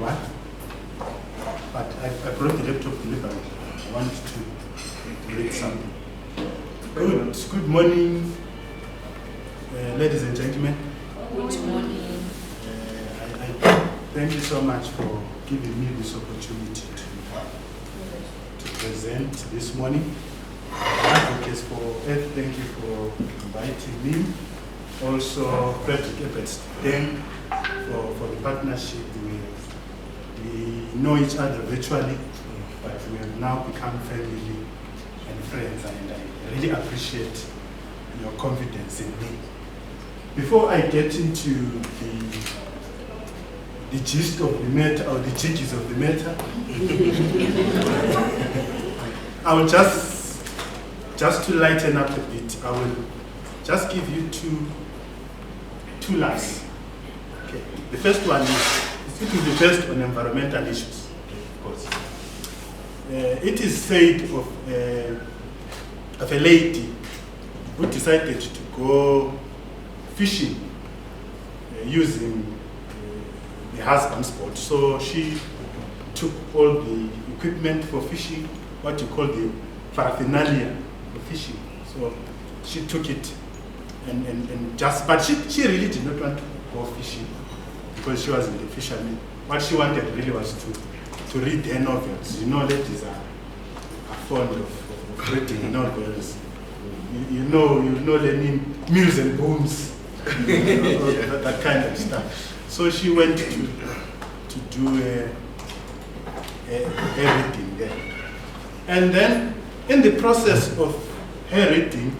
one, but I brought the laptop delivery. I want to read something. Good morning, ladies and gentlemen. Good morning. I thank you so much for giving me this opportunity to present this morning. Advocates for Earth, thank you for inviting me. Also, Frederick Ebert's thank for the partnership. We know each other virtually, but we have now become family and friends, and I really appreciate your confidence in me. Before I get into the gist of the matter, or the jiggies of the matter, I will just to lighten up a bit, I will just give you two lies. Okay. The first one is, it will be based on environmental issues, of course. It is said of a lady who decided to go fishing using the husband's boat. So she took all the equipment for fishing, what you call the paraphernalia for fishing. So she took it and just, but she really did not want to go fishing because she wasn't a fisherman. What she wanted really was to read her novels. You know, ladies are fond of reading novels. You know, learning Mills and Booms, that kind of stuff. So she went to do reading there. And then, in the process of her reading,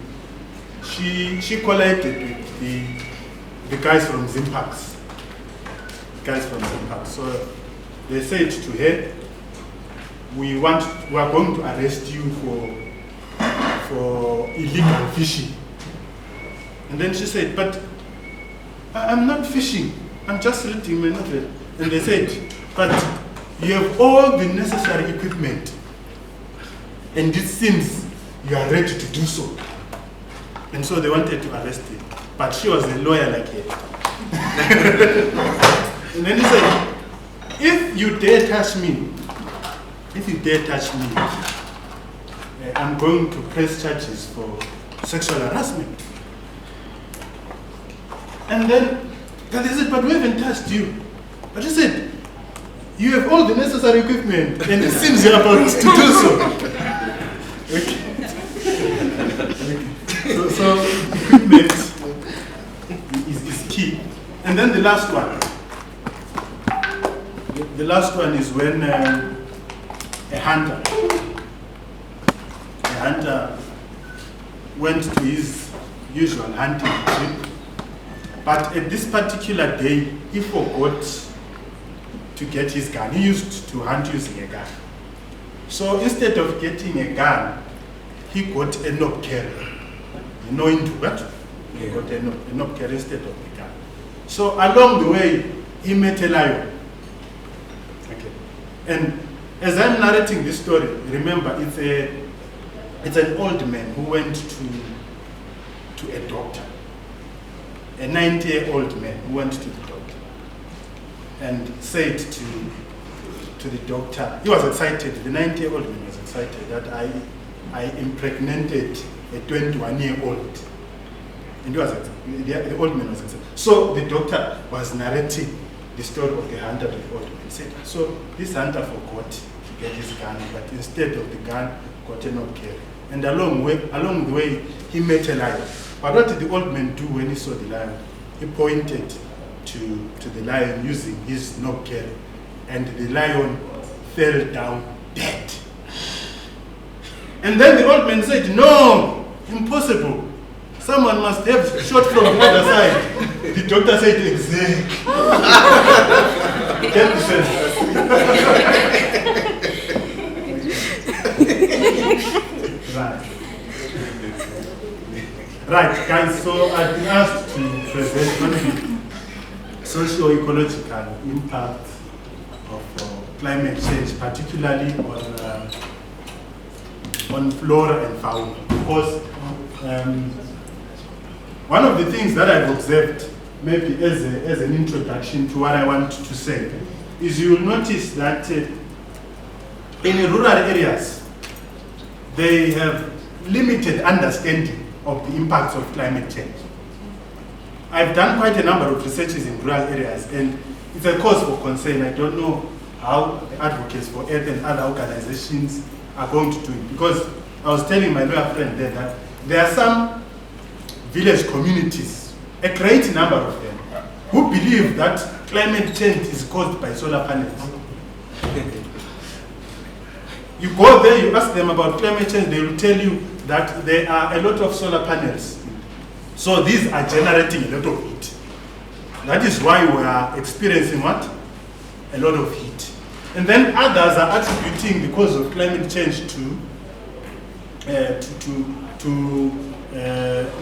she collided with the guys from Zimbabwe. So they said to her, we are going to arrest you for illegal fishing. And then she said, but I'm not fishing, I'm just reading my novel. And they said, but you have all the necessary equipment, and it seems you are ready to do so. And so they wanted to arrest her, but she was a lawyer like her. And then he said, if you dare touch me, I'm going to press charges for sexual harassment. And then they said, but we haven't touched you. But he said, you have all the necessary equipment, and it seems you're about to do so. So equipment is key. And then the last one. The last one is when a hunter went to his usual hunting trip, but at this particular day he forgot to get his gun. He used to hunt using a gun. So instead of getting a gun, he got a knob carrier. You know, into what? He got a knob carrier instead of a gun. So along the way, he met a lion. Okay. And as I'm narrating this story, remember it's an old man who went to a doctor. A 90-year-old man who went to the doctor and said to the doctor, he was excited, the 90-year-old man was excited that I impregnated a 21-year-old. And the old man was excited. So the doctor was narrating the story of the hunter to the old man. He said, so this hunter forgot to get his gun, but instead of the gun, got a knob carrier. And along the way, he met a lion. But what did the old man do when he saw the lion? He pointed to the lion using his knob carrier, and the lion fell down dead. And then the old man said, no, impossible. Someone must have shot from the other side. The doctor said, exactly. Get the sense. Right, guys, so I've been asked to present the socio-ecological impact of climate change, particularly on flora and fauna. Because one of the things that I've observed, maybe as an introduction to what I want to say, is you will notice that in rural areas, they have limited understanding of the impacts of climate change. I've done quite a number of researches in rural areas, and it's a cause for concern. I don't know how the advocates for Earth and other organizations are going to do it, because I was telling my lawyer friend there that there are some village communities, a great number of them, who believe that climate change is caused by solar panels. You go there, you ask them about climate change, they will tell you that there are a lot of solar panels. So these are generating a lot of heat. That is why we are experiencing what? A lot of heat. And then others are attributing the cause of climate change to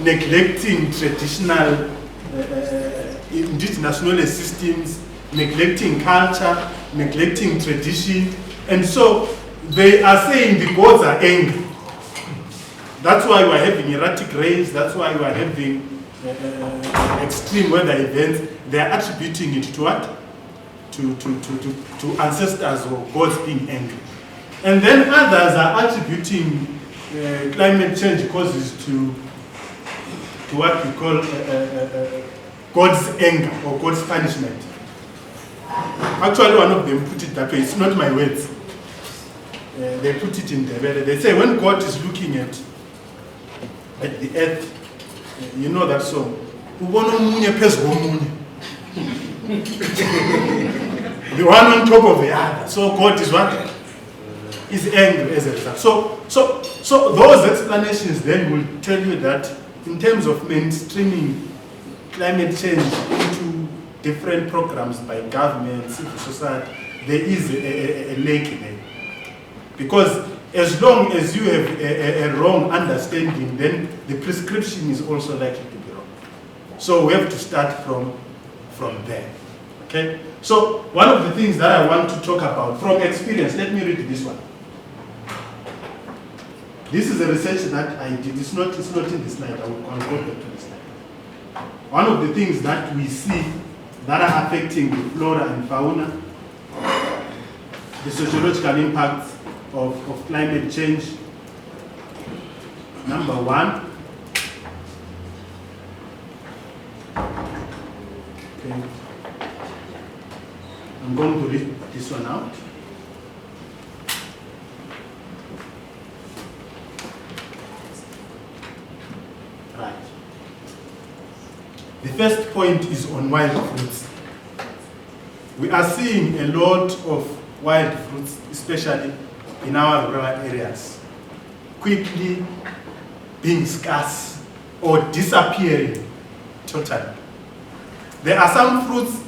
neglecting traditional indigenous knowledge systems, neglecting culture, neglecting tradition. And so they are saying the gods are angry. That's why we are having erratic rains, that's why we are having extreme weather events. They are attributing it to what? To ancestors or gods being angry. And then others are attributing climate change causes to what we call God's anger or God's punishment. Actually, one of them put it that way. It's not my words. They put it in the way. They say when God is looking at the earth, you know that song. The one on top of the other. So God is what? Is angry as a result. So those explanations then will tell you that in terms of mainstreaming climate change into different programs by government, civil society, there is a lake there. Because as long as you have a wrong understanding, then the prescription is also likely to be wrong. So we have to start from there. Okay? So one of the things that I want to talk about from experience, let me read this one. This is a research that I did. It's not in the slide. I'll go back to the slide. One of the things that we see that are affecting the flora and fauna, the sociological impacts of climate change. Number one, okay, I'm going to read this one out. Right. The first point is on wild fruits. We are seeing a lot of wild fruits, especially in our rural areas, quickly being scarce or disappearing totally. There are some fruits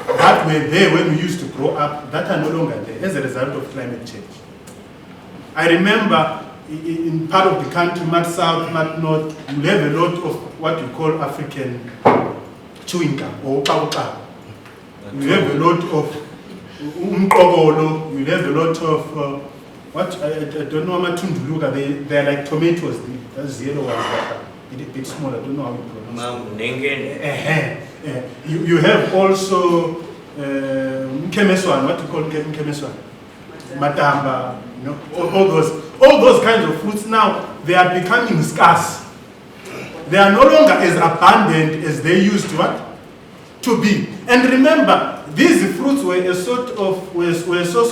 that were there when we used to grow up that are no longer there as a result of climate change. I remember in part of the country, much south, much north, you have a lot of what you call African chewing gum or pawuka. You have a lot of umqobolo, you have a lot of what I don't know, they're like tomatoes. Those yellow ones that are a bit smaller. I don't know how you pronounce it. You have also mkemeswan, what you call mkemeswan, matamba, you know, all those kinds of fruits now, they are becoming scarce. They are no longer as abundant as they used to be. And remember, these fruits were a source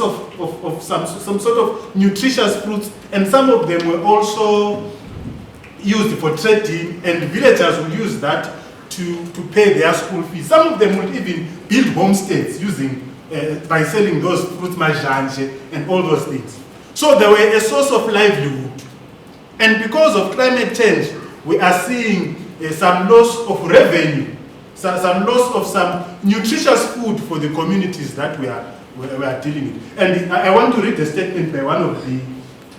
of some sort of nutritious fruits, and some of them were also used for trading, and villagers would use that to pay their school fees. Some of them would even build homesteads using by selling those fruit majanje and all those things. So they were a source of livelihood. And because of climate change, we are seeing some loss of revenue, some loss of some nutritious food for the communities that we are dealing with. And I want to read a statement by one of the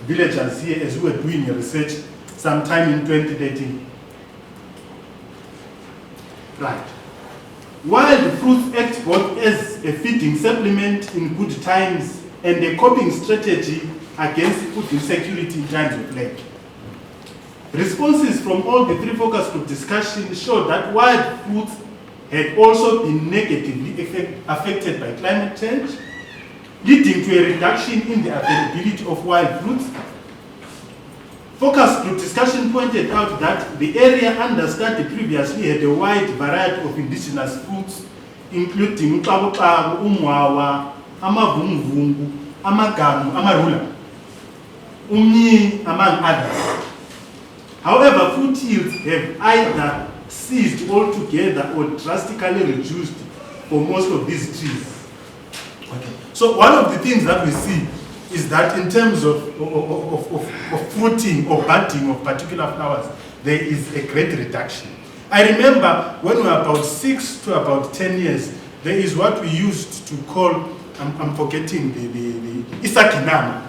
villagers here as we were doing a research sometime in 2013. Right. Wild fruits act both as a feeding supplement in good times and a coping strategy against food insecurity in times of plague. Responses from all the three focus group discussions showed that wild fruits had also been negatively affected by climate change leading to a reduction in the availability of wild fruits. Focus group discussion pointed out that the area under study previously had a wide variety of indigenous fruits, including uxabuxabu, umwawa, amavunguvungu, amagamu, amarula, umnyi, among others. However, fruit yields have either ceased altogether or drastically reduced for most of these trees. Okay. So one of the things that we see is that in terms of fruiting or budding of particular flowers, there is a great reduction. I remember when we were about 6 to about 10 years, there is what we used to call, I'm forgetting the isakinama.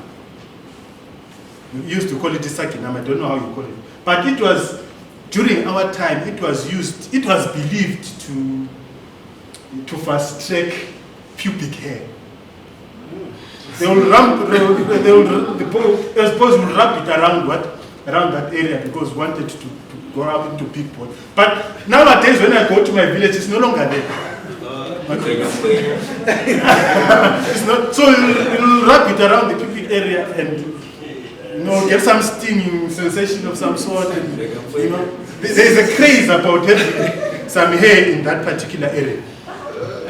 We used to call it isakinama, I don't know how you call it. But it was, during our time, it was used, it was believed to fast track pubic hair. They will rub it around around that area because wanted to go out into big pot. But nowadays when I go to my village, it's no longer there. Okay. It's not, so you'll wrap it around the pubic area and get some stinging sensation of some sort, and there's a craze about having some hair in that particular area.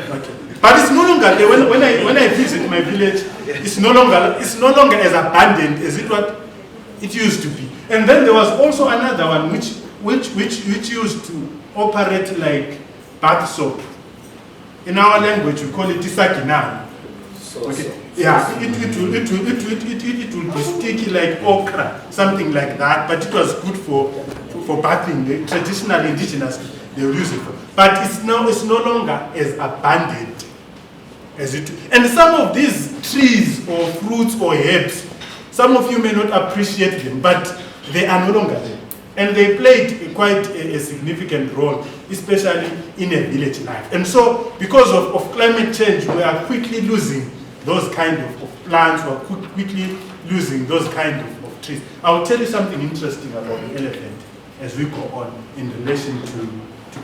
Okay. But it's no longer there. When I visit my village, it's no longer as abundant as it used to be. And then there was also another one which used to operate like bath soap. In our language, we call it isakinam. Okay. Yeah, it will be sticky like okra, something like that. But it was good for bathing. The traditional indigenous, they will use it for. But it's no longer as abundant as it. And some of these trees or fruits or herbs, some of you may not appreciate them, but they are no longer there. And they played quite a significant role, especially in a village life. And so, because of climate change, we are quickly losing those kind of plants, we are quickly losing those kind of trees. I'll tell you something interesting about the elephant as we go on in relation to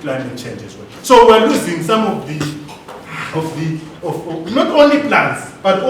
climate change as well. So we're losing some of not only plants, but